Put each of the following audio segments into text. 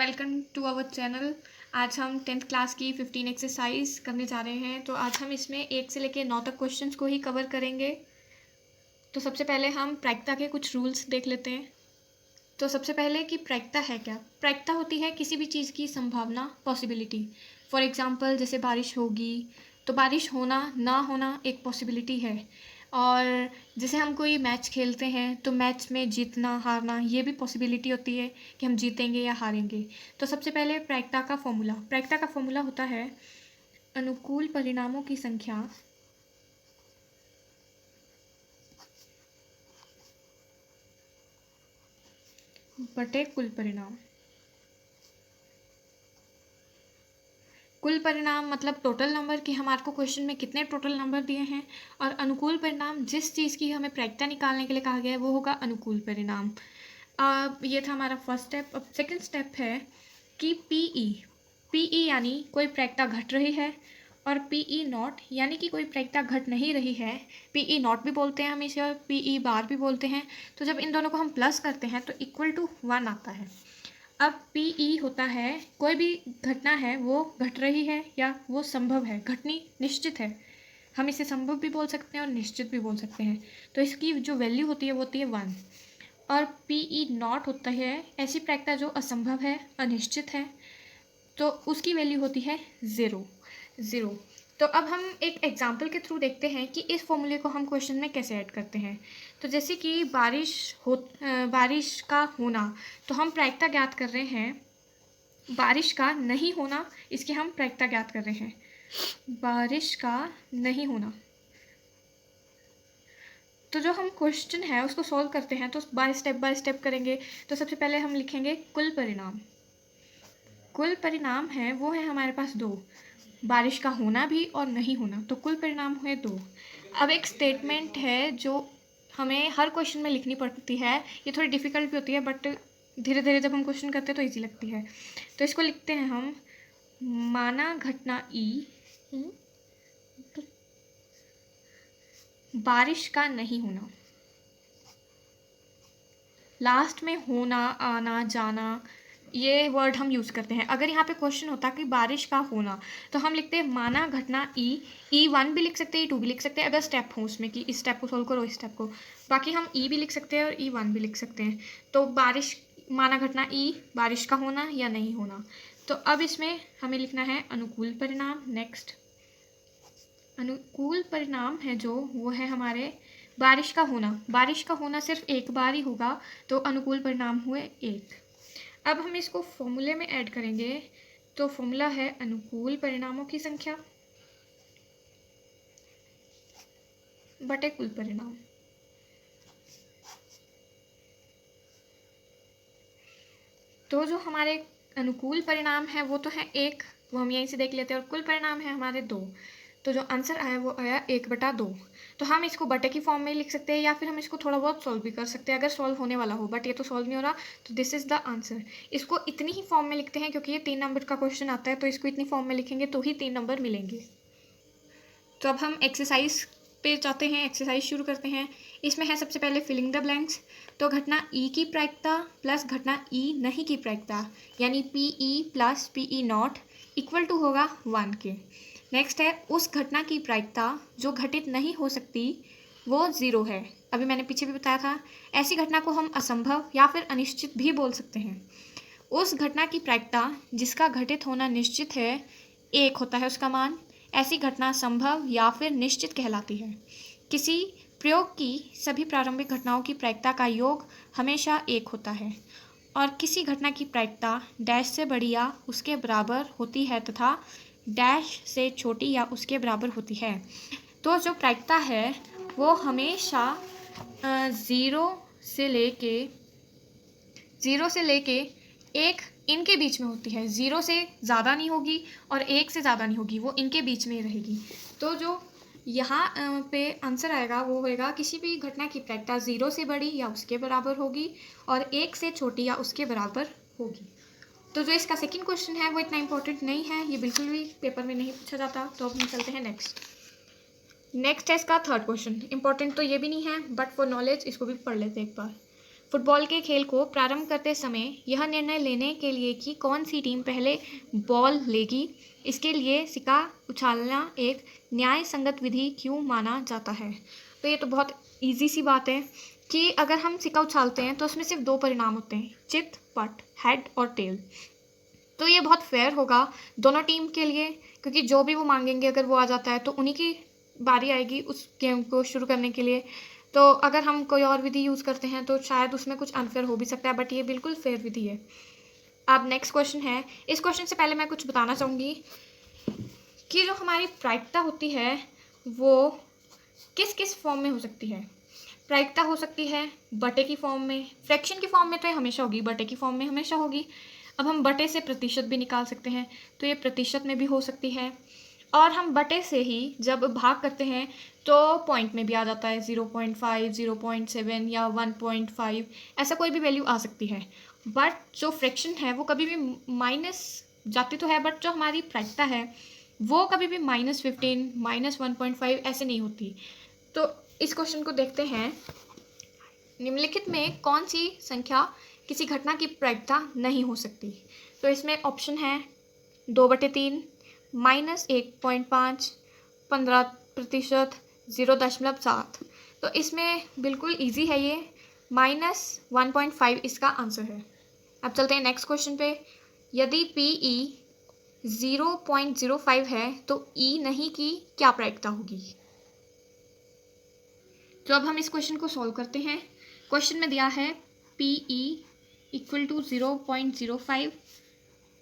Welcome to our channel. आज हम 10th class की 15 एक्सरसाइज करने जा रहे हैं। तो आज हम इसमें 1 से लेकर 9 तक क्वेश्चंस को ही कवर करेंगे। तो सबसे पहले हम प्रायिकता के कुछ रूल्स देख लेते हैं। तो सबसे पहले कि प्रायिकता है क्या। प्रायिकता होती है किसी भी चीज़ की संभावना, पॉसिबिलिटी। फॉर एग्जांपल जैसे बारिश होगी तो बारिश होना ना होना एक पॉसिबिलिटी है। और जैसे हम कोई मैच खेलते हैं तो मैच में जीतना हारना ये भी पॉसिबिलिटी होती है कि हम जीतेंगे या हारेंगे। तो सबसे पहले प्रायिकता का फॉर्मूला होता है अनुकूल परिणामों की संख्या बटे कुल परिणाम। कुल परिणाम मतलब टोटल नंबर कि हमारे को क्वेश्चन में कितने टोटल नंबर दिए हैं, और अनुकूल परिणाम जिस चीज़ की हमें प्रायिकता निकालने के लिए कहा गया है वो होगा अनुकूल परिणाम। अब ये था हमारा फर्स्ट स्टेप। अब सेकंड स्टेप है कि पीई यानी कोई प्रायिकता घट रही है, और पीई नॉट यानी कि कोई प्रायिकता घट नहीं रही है। पीई नॉट भी बोलते हैं हम इसे और पीई बार भी बोलते हैं। तो जब इन दोनों को हम प्लस करते हैं तो इक्वल टू 1 आता है। अब पीई होता है कोई भी घटना है वो घट रही है या वो संभव है, घटनी निश्चित है। हम इसे संभव भी बोल सकते हैं और निश्चित भी बोल सकते हैं। तो इसकी जो वैल्यू होती है वो होती है 1। और पीई नॉट होता है ऐसी प्रायिकता जो असंभव है, अनिश्चित है, तो उसकी वैल्यू होती है 0। तो अब हम एक एग्जाम्पल के थ्रू देखते हैं कि इस फॉर्मूले को हम क्वेश्चन में कैसे ऐड करते हैं। तो जैसे कि बारिश का होना, तो हम प्रायिकता ज्ञात कर रहे हैं। बारिश का नहीं होना, इसकी हम प्रायिकता ज्ञात कर रहे हैं। बारिश का नहीं होना। तो जो हम क्वेश्चन है उसको सॉल्व करते हैं तो बाय स्टेप करेंगे। तो सबसे पहले हम लिखेंगे कुल परिणाम। कुल परिणाम है वो है हमारे पास 2, बारिश का होना भी और नहीं होना। तो कुल परिणाम हुए 2। अब एक स्टेटमेंट है जो हमें हर क्वेश्चन में लिखनी पड़ती है। ये थोड़ी डिफ़िकल्ट भी होती है बट धीरे धीरे जब हम क्वेश्चन करते हैं तो ईजी लगती है। तो इसको लिखते हैं हम, माना घटना ई बारिश का नहीं होना। लास्ट में होना, आना, जाना ये वर्ड हम यूज़ करते हैं। अगर यहाँ पे क्वेश्चन होता कि बारिश का होना तो हम लिखते हैं माना घटना ई1 भी लिख सकते हैं, ई2 भी लिख सकते हैं अगर स्टेप हो उसमें कि इस स्टेप को सोल्व करो, इस स्टेप को। बाकी हम ई भी लिख सकते हैं और ई1 भी लिख सकते हैं। तो बारिश माना घटना ई बारिश का होना या नहीं होना। तो अब इसमें हमें लिखना है अनुकूल परिणाम। नेक्स्ट अनुकूल परिणाम है जो वो है हमारे बारिश का होना। बारिश का होना सिर्फ एक बार ही होगा तो अनुकूल परिणाम हुए 1। अब हम इसको फॉर्मूले में ऐड करेंगे। तो फॉर्मूला है अनुकूल परिणामों की संख्या बटे कुल परिणाम। तो जो हमारे अनुकूल परिणाम है वो तो है 1, वो हम यहीं से देख लेते हैं, और कुल परिणाम है हमारे 2। तो जो आंसर आया वो आया 1/2। तो हम इसको बटे की फॉर्म में लिख सकते हैं या फिर हम इसको थोड़ा बहुत सॉल्व भी कर सकते हैं अगर सॉल्व होने वाला हो, बट ये तो सॉल्व नहीं हो रहा। तो दिस इज़ द आंसर। इसको इतनी ही फॉर्म में लिखते हैं क्योंकि ये 3 नंबर का क्वेश्चन आता है, तो इसको इतनी फॉर्म में लिखेंगे तो ही 3 नंबर मिलेंगे। तो अब हम एक्सरसाइज पे जाते हैं, एक्सरसाइज शुरू करते हैं। इसमें है सबसे पहले फिलिंग द ब्लैंक्स। तो घटना ई की प्रायिकता प्लस घटना ई नहीं की प्रायिकता यानी P E plus P E not equal to होगा 1 के। नेक्स्ट है उस घटना की प्रायिकता जो घटित नहीं हो सकती वो 0 है। अभी मैंने पीछे भी बताया था, ऐसी घटना को हम असंभव या फिर अनिश्चित भी बोल सकते हैं। उस घटना की प्रायिकता जिसका घटित होना निश्चित है 1 होता है उसका मान। ऐसी घटना संभव या फिर निश्चित कहलाती है। किसी प्रयोग की सभी प्रारंभिक घटनाओं की प्रायिकता का योग हमेशा 1 होता है, और किसी घटना की प्रायिकता डैश से बड़ी या उसके बराबर होती है तथा डैश से छोटी या उसके बराबर होती है। तो जो प्रायिकता है वो हमेशा 0 से लेके 1 इनके बीच में होती है। 0 से ज़्यादा नहीं होगी और 1 से ज़्यादा नहीं होगी, वो इनके बीच में ही रहेगी। तो जो यहाँ पे आंसर आएगा वो होएगा किसी भी घटना की प्रायिकता 0 से बड़ी या उसके बराबर होगी और 1 से छोटी या उसके बराबर होगी। तो जो इसका सेकंड क्वेश्चन है वो इतना इंपॉर्टेंट नहीं है, ये बिल्कुल भी पेपर में नहीं पूछा जाता। तो अब हम चलते हैं नेक्स्ट है इसका थर्ड क्वेश्चन। इंपॉर्टेंट तो ये भी नहीं है बट फॉर नॉलेज इसको भी पढ़ लेते हैं एक बार। फुटबॉल के खेल को प्रारंभ करते समय यह निर्णय लेने के लिए कि कौन सी टीम पहले बॉल लेगी, इसके लिए सिक्का उछालना एक न्याय संगत विधि क्यों माना जाता है। तो ये तो बहुत ईजी सी बात है कि अगर हम सिक्का उछालते हैं तो उसमें सिर्फ 2 परिणाम होते हैं, चित पट, हेड और टेल। तो ये बहुत फेयर होगा दोनों टीम के लिए, क्योंकि जो भी वो मांगेंगे अगर वो आ जाता है तो उन्हीं की बारी आएगी उस गेम को शुरू करने के लिए। तो अगर हम कोई और विधि यूज़ करते हैं तो शायद उसमें कुछ अनफेयर हो भी सकता है, बट ये बिल्कुल फेयर विधि है। अब नेक्स्ट क्वेश्चन है। इस क्वेश्चन से पहले मैं कुछ बताना चाहूँगी कि जो हमारी प्रायिकता होती है वो किस किस फॉर्म में हो सकती है। प्रायिकता हो सकती है बटे की फॉर्म में, फ्रैक्शन की फॉर्म में तो ये हमेशा होगी, बटे की फॉर्म में हमेशा होगी। अब हम बटे से प्रतिशत भी निकाल सकते हैं, तो ये प्रतिशत में भी हो सकती है। और हम बटे से ही जब भाग करते हैं तो पॉइंट में भी आ जाता है, 0.5, 0.7 या 1.5, ऐसा कोई भी वैल्यू आ सकती है। बट जो फ्रैक्शन है वो कभी भी माइनस जाती तो है, बट जो हमारी प्रायिकता है वो कभी भी -15, -1.5 ऐसे नहीं होती। तो इस क्वेश्चन को देखते हैं। निम्नलिखित में कौन सी संख्या किसी घटना की प्रायिकता नहीं हो सकती। तो इसमें ऑप्शन है 2/3, -1.5, 15%, 0.7। तो इसमें बिल्कुल ईजी है ये, -1.5 इसका आंसर है। अब चलते हैं नेक्स्ट क्वेश्चन पे। यदि PE 0.05 है तो E नहीं की क्या प्रायिकता होगी। तो अब हम इस क्वेश्चन को सॉल्व करते हैं। क्वेश्चन में दिया है PE = 0.05।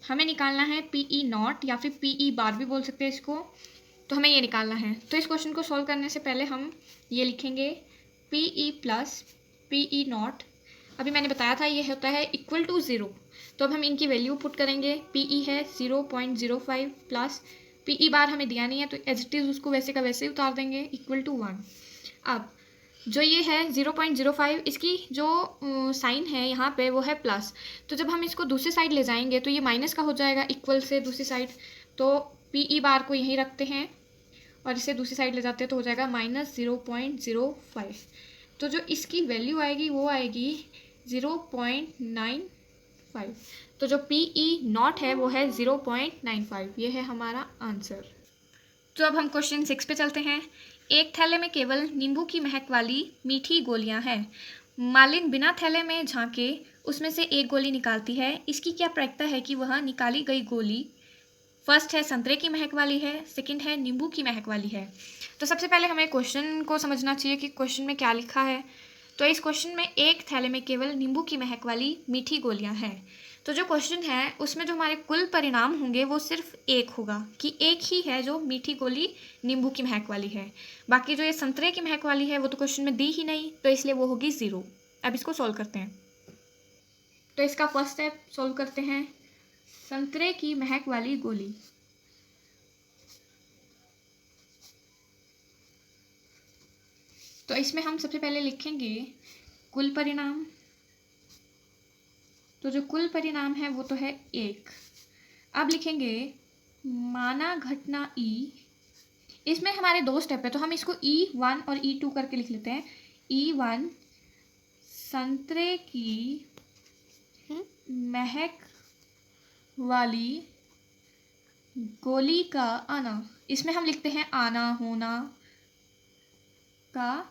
हमें निकालना है PE नॉट या फिर PE बार भी बोल सकते हैं इसको। तो हमें ये निकालना है। तो इस क्वेश्चन को सॉल्व करने से पहले हम ये लिखेंगे PE + PE नॉट। अभी मैंने बताया था ये होता है =0। तो अब हम इनकी वैल्यू पुट करेंगे। PE है 0.05 प्लस PE बार हमें दिया नहीं है तो एज इट इज़ उसको वैसे का वैसे ही उतार देंगे, =1। अब जो ये है 0.05, इसकी जो साइन है यहाँ पे वो है प्लस। तो जब हम इसको दूसरी साइड ले जाएंगे तो ये माइनस का हो जाएगा इक्वल से दूसरी साइड। तो PE बार को यहीं रखते हैं और इसे दूसरी साइड ले जाते हैं तो हो जाएगा -0.05। तो जो इसकी वैल्यू आएगी वो आएगी 0.95। तो जो PE नॉट है वो है 0.95। ये है हमारा आंसर। तो अब हम क्वेश्चन 6 पे चलते हैं। एक थैले में केवल नींबू की महक वाली मीठी गोलियां हैं। मालिन बिना थैले में झांके उसमें से एक गोली निकालती है। इसकी क्या प्रायिकता है कि वह निकाली गई गोली फर्स्ट है संतरे की महक वाली है, सेकंड है नींबू की महक वाली है। तो सबसे पहले हमें क्वेश्चन को समझना चाहिए कि क्वेश्चन में क्या लिखा है। तो इस क्वेश्चन में एक थैले में केवल नींबू की महक वाली मीठी गोलियां हैं। तो जो क्वेश्चन है उसमें जो हमारे कुल परिणाम होंगे वो सिर्फ एक होगा कि एक ही है जो मीठी गोली नींबू की महक वाली है। बाकी जो ये संतरे की महक वाली है वो तो क्वेश्चन में दी ही नहीं, तो इसलिए वो होगी 0। अब इसको सॉल्व करते हैं। तो इसका फर्स्ट स्टेप सॉल्व करते हैं। संतरे की महक वाली गोली, तो इसमें हम सबसे पहले लिखेंगे कुल परिणाम। तो जो कुल परिणाम है वो तो है 1। अब लिखेंगे माना घटना E। इसमें हमारे 2 स्टेप है तो हम इसको E1 और E2 करके लिख लेते हैं। E1 संतरे की महक वाली गोली का आना। इसमें हम लिखते हैं आना, होना, का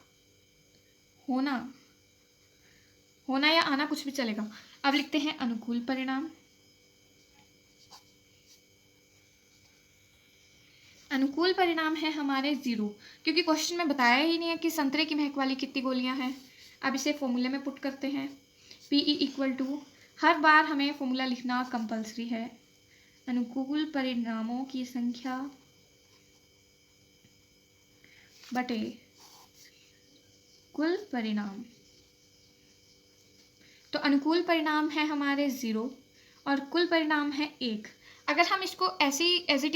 होना, होना या आना कुछ भी चलेगा। अब लिखते हैं अनुकूल परिणाम। अनुकूल परिणाम है हमारे 0, क्योंकि क्वेश्चन में बताया ही नहीं है कि संतरे की महक वाली कितनी गोलियां हैं। अब इसे फॉर्मूले में पुट करते हैं। PE = हर बार हमें फॉर्मूला लिखना कंपलसरी है, अनुकूल परिणामों की संख्या बटे कुल परिणाम। तो अनुकूल परिणाम है हमारे 0 और कुल परिणाम है 1। अगर हम इसको ऐसे ही एज इट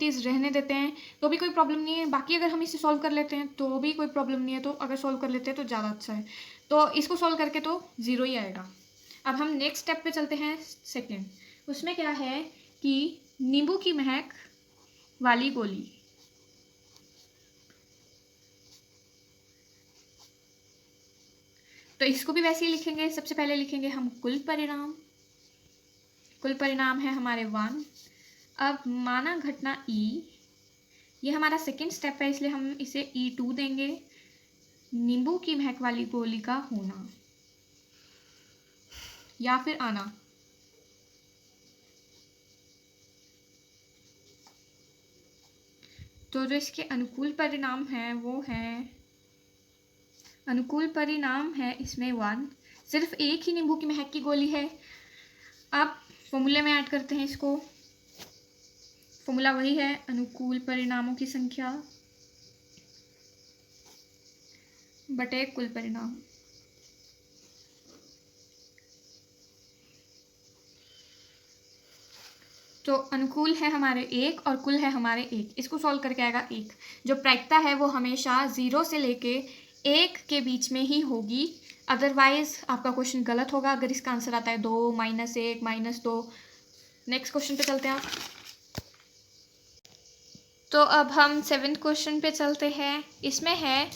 इज़ रहने देते हैं तो भी कोई प्रॉब्लम नहीं है। बाकी अगर हम इसे सॉल्व कर लेते हैं तो भी कोई प्रॉब्लम नहीं है। तो अगर सॉल्व कर लेते हैं तो ज़्यादा अच्छा है। तो इसको सॉल्व करके तो 0 ही आएगा। अब हम नेक्स्ट स्टेप पे चलते हैं, सेकेंड। उसमें क्या है कि नींबू की महक वाली गोली। तो इसको भी वैसे ही लिखेंगे। सबसे पहले लिखेंगे हम कुल परिणाम। कुल परिणाम है हमारे 1। अब माना घटना ई, ये हमारा सेकेंड स्टेप है, इसलिए हम इसे E2 देंगे। नींबू की महक वाली गोली का होना या फिर आना। तो जो इसके अनुकूल परिणाम है वो है, अनुकूल परिणाम है इसमें 1। सिर्फ एक ही नींबू की महक की गोली है। अब फॉर्मूले में ऐड करते हैं इसको। फॉर्मूला वही है, अनुकूल परिणामों की संख्या बटे कुल परिणाम। तो अनुकूल है हमारे 1 और कुल है हमारे 1। इसको सॉल्व करके आएगा 1। जो प्रायिकता है वो हमेशा 0 से लेके 1 के बीच में ही होगी, अदरवाइज आपका क्वेश्चन गलत होगा। अगर इसका आंसर आता है 2, -1, -2। नेक्स्ट क्वेश्चन पे चलते हैं आप। तो अब हम 7th क्वेश्चन पे चलते हैं। इसमें है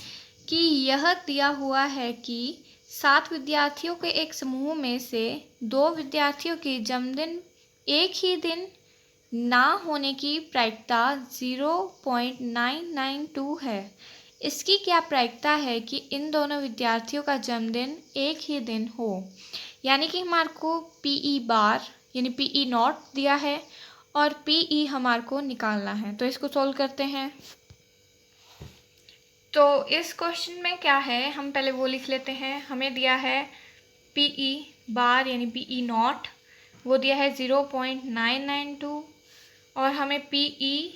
कि यह दिया हुआ है कि 7 विद्यार्थियों के एक समूह में से 2 विद्यार्थियों की जन्मदिन एक ही दिन ना होने की प्रायिकता 0.992 है। इसकी क्या प्रायिकता है कि इन दोनों विद्यार्थियों का जन्मदिन एक ही दिन हो। यानी कि हमारे को PE बार यानी PE नॉट दिया है और PE हमारे को निकालना है। तो इसको सॉल्व करते हैं। तो इस क्वेश्चन में क्या है, हम पहले वो लिख लेते हैं। हमें दिया है PE बार यानी PE नॉट, वो दिया है 0.992 और हमें PE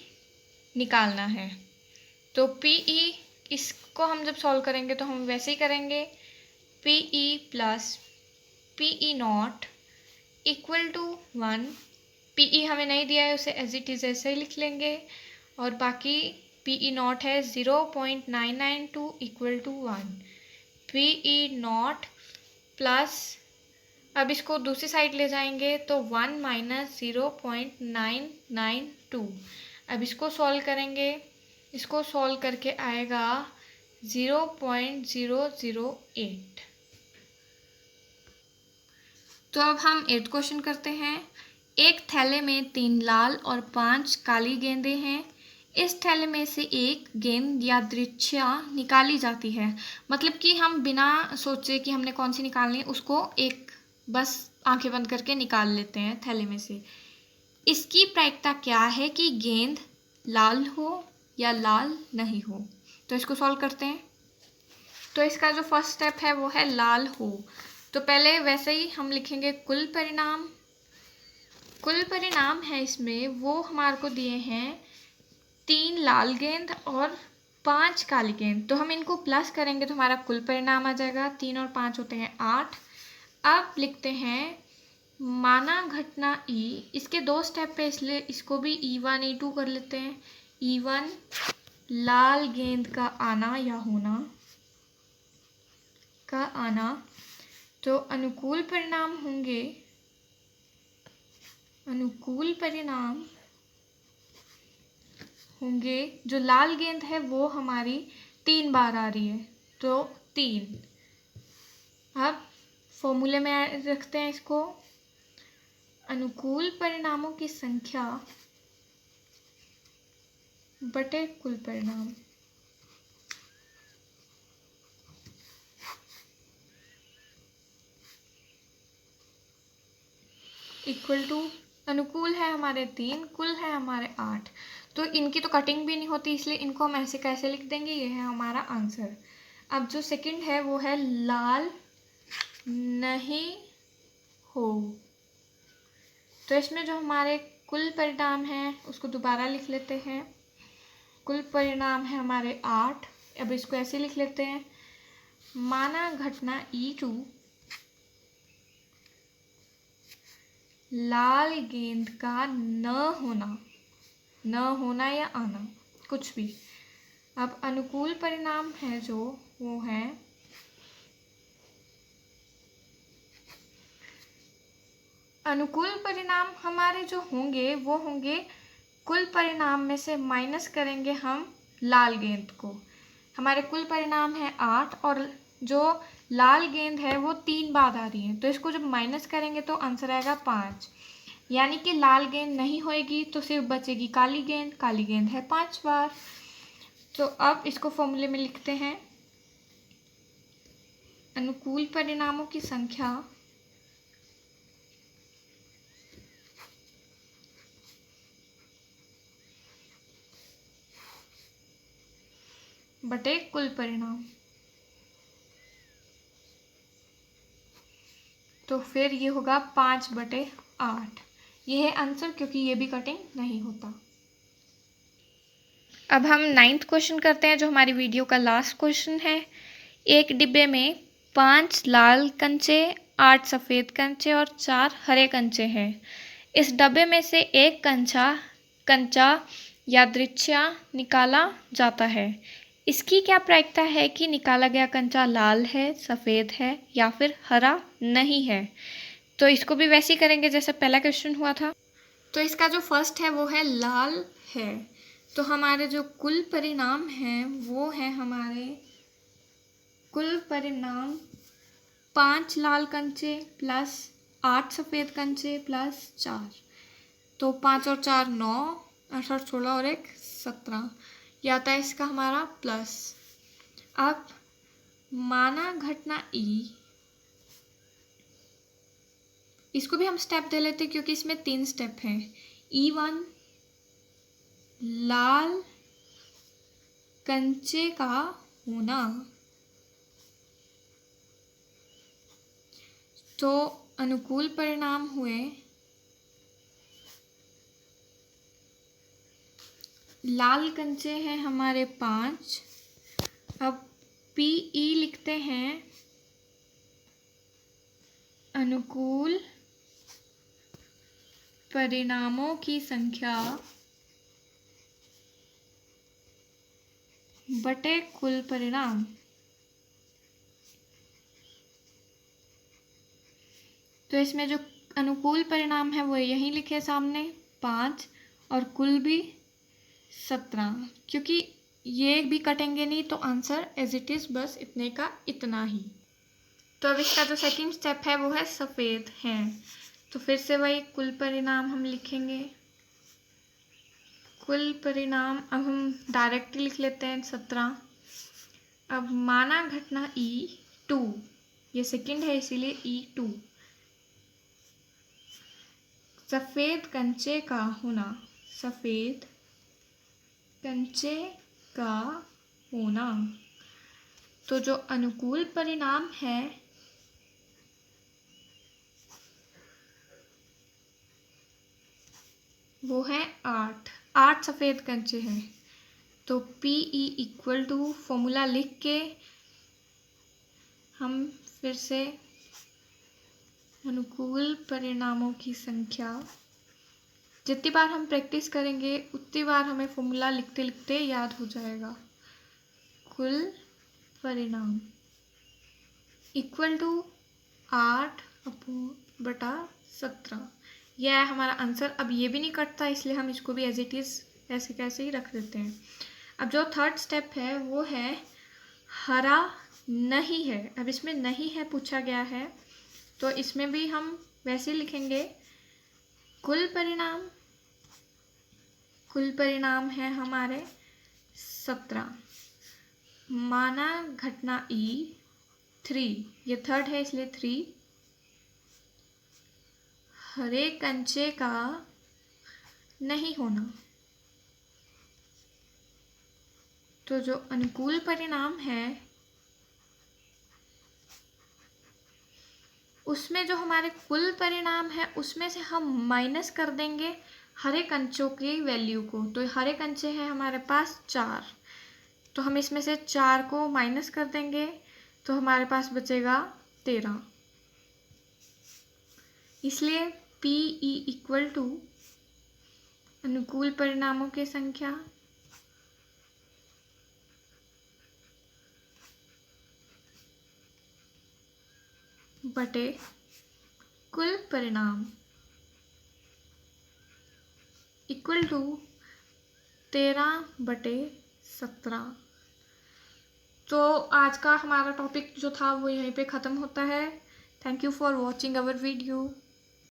निकालना है। तो PE इसको हम जब सॉल्व करेंगे तो हम वैसे ही करेंगे, PE plus PE not equal to 1। PE हमें नहीं दिया है, उसे एज इट इज़ ऐसे ही लिख लेंगे और बाकी PE नॉट है 0.992 equal to 1। PE not plus, अब इसको दूसरी साइड ले जाएंगे तो 1 - 0.992। अब इसको सॉल्व करेंगे, इसको सॉल्व करके आएगा 0.008। तो अब हम 8th क्वेश्चन करते हैं। एक थैले में 3 लाल और 5 काली गेंदें हैं। इस थैले में से एक गेंद यादृच्छा निकाली जाती है। मतलब कि हम बिना सोचे कि हमने कौन सी निकालनी है, उसको एक बस आंखें बंद करके निकाल लेते हैं थैले में से। इसकी प्रायिकता क्या है कि गेंद लाल हो या लाल नहीं हो। तो इसको सॉल्व करते हैं। तो इसका जो फर्स्ट स्टेप है वो है लाल हो। तो पहले वैसे ही हम लिखेंगे कुल परिणाम। कुल परिणाम है इसमें वो हमारे को दिए हैं 3 लाल गेंद और 5 काली गेंद। तो हम इनको प्लस करेंगे तो हमारा कुल परिणाम आ जाएगा। 3 और 5 होते हैं 8। अब लिखते हैं माना घटना E, इसके 2 स्टेप पे इसलिए इसको भी E1 E2 कर लेते हैं। E1 लाल गेंद का आना या होना का आना। तो अनुकूल परिणाम होंगे, अनुकूल परिणाम होंगे, जो लाल गेंद है वो हमारी 3 बार आ रही है तो 3। अब फॉर्मूले में रखते हैं इसको, अनुकूल परिणामों की संख्या बटे कुल परिणाम इक्वल टू, अनुकूल है हमारे 3, कुल है हमारे 8। तो इनकी तो कटिंग भी नहीं होती, इसलिए इनको हम ऐसे कैसे लिख देंगे, ये है हमारा आंसर। अब जो सेकंड है वो है लाल नहीं हो। तो इसमें जो हमारे कुल परिणाम है उसको दोबारा लिख लेते हैं। कुल परिणाम है हमारे 8। अब इसको ऐसे लिख लेते हैं, माना घटना E2 लाल गेंद का न होना या आना, कुछ भी। अब अनुकूल परिणाम है जो वो है अनुकूल परिणाम हमारे जो होंगे वो होंगे, कुल परिणाम में से माइनस करेंगे हम लाल गेंद को। हमारे कुल परिणाम है 8 और जो लाल गेंद है वो 3 बार आ रही है, तो इसको जब माइनस करेंगे तो आंसर आएगा 5, यानी कि लाल गेंद नहीं होएगी तो सिर्फ बचेगी काली गेंद। काली गेंद है 5 बार। तो अब इसको फॉर्मूले में लिखते हैं, अनुकूल परिणामों की संख्या बटे कुल परिणाम। तो फिर ये होगा 5/8। ये है आंसर, क्योंकि ये भी कटिंग नहीं होता। अब हम 9th क्वेश्चन करते हैं, जो हमारी वीडियो का लास्ट क्वेश्चन है। एक डिब्बे में 5 लाल कंचे, 8 सफ़ेद कंचे और 4 हरे कंचे हैं। इस डब्बे में से एक कंचा यादृच्छिया निकाला जाता है। इसकी क्या प्रायिकता है कि निकाला गया कंचा लाल है, सफ़ेद है या फिर हरा नहीं है? तो इसको भी वैसे ही करेंगे जैसे पहला क्वेश्चन हुआ था। तो इसका जो फर्स्ट है वो है लाल है, तो हमारे जो कुल परिणाम हैं वो है हमारे कुल परिणाम 5 लाल कंचे प्लस 8 सफ़ेद कंचे प्लस 4। तो 5 और 4 9, 8 और 16 और 1 17। यह आता है इसका हमारा प्लस। अब माना घटना ई, इसको भी हम स्टेप दे लेते हैं क्योंकि इसमें 3 स्टेप हैं। E1 लाल कंचे का होना, तो अनुकूल परिणाम हुए लाल कंचे हैं हमारे 5। अब PE लिखते हैं, अनुकूल परिणामों की संख्या बटे कुल परिणाम। तो इसमें जो अनुकूल परिणाम है वो यहीं लिखे सामने 5 और कुल भी 17, क्योंकि ये भी कटेंगे नहीं तो आंसर एज इट इज़ बस इतने का इतना ही। तो अब इसका जो सेकंड स्टेप है वो है सफ़ेद है, तो फिर से वही कुल परिणाम हम लिखेंगे। कुल परिणाम अब हम डायरेक्टली लिख लेते हैं 17। अब माना घटना E2, ये सेकंड है इसीलिए E2 सफ़ेद कंचे का होना, सफ़ेद कंचे का होना। तो जो अनुकूल परिणाम है वो है 8 सफ़ेद कंचे हैं। तो PE इक्वल टू फॉर्मूला लिख के हम फिर से अनुकूल परिणामों की संख्या, जितनी बार हम प्रैक्टिस करेंगे उतनी बार हमें फॉर्मूला लिखते लिखते याद हो जाएगा। कुल परिणाम इक्वल टू 8/17, यह है हमारा आंसर। अब ये भी नहीं कटता इसलिए हम इसको भी एज इट इज़ ऐसे कैसे ही रख देते हैं। अब जो थर्ड स्टेप है वो है हरा नहीं है। अब इसमें नहीं है पूछा गया है, तो इसमें भी हम वैसे ही लिखेंगे कुल परिणाम है हमारे 17। माना घटना E3, ये थर्ड है इसलिए 3 हरे कंचे का नहीं होना। तो जो अनुकूल परिणाम है उसमें जो हमारे कुल परिणाम है उसमें से हम माइनस कर देंगे हरे कंचों की वैल्यू को। तो हरे कंचे हैं हमारे पास 4, तो हम इसमें से 4 को माइनस कर देंगे तो हमारे पास बचेगा 13। इसलिए PE इक्वल टू अनुकूल परिणामों की संख्या बटे कुल परिणाम इक्वल टू 13/17। तो आज का हमारा टॉपिक जो था वो यहीं पे ख़त्म होता है। Thank you for watching our video.